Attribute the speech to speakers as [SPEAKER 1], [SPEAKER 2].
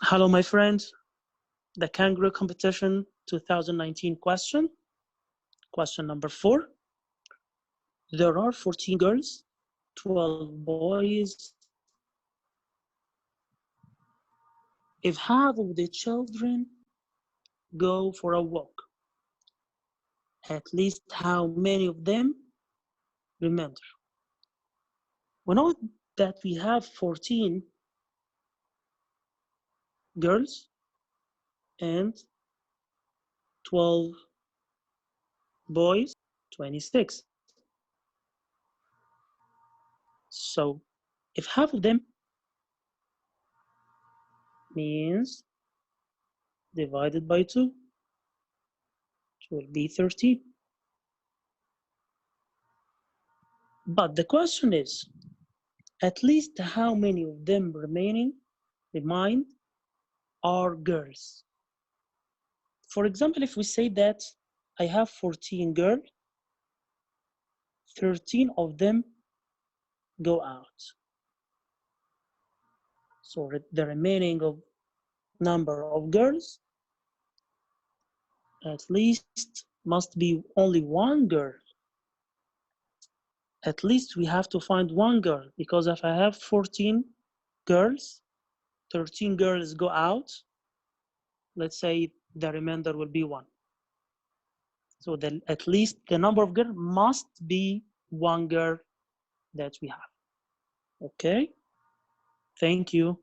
[SPEAKER 1] Hello, my friends. The Kangaroo Competition 2019 question. Question number 4. There are 14 girls, 12 boys. If half of the children go for a walk, at least how many of them remember? We know that we have 14 girls and 12 boys, 26. So if half of them means divided by 2, it will be 13. But the question is, at least how many of them remain are girls? For example, if we say that I have 14 girls, 13 of them go out. So the remaining of number of girls at least must be only one girl. At least we have to find one girl, because if I have 14 girls, 13 girls go out, let's say the remainder will be one. So at least the number of girls must be one girl that we have. Okay? Thank you.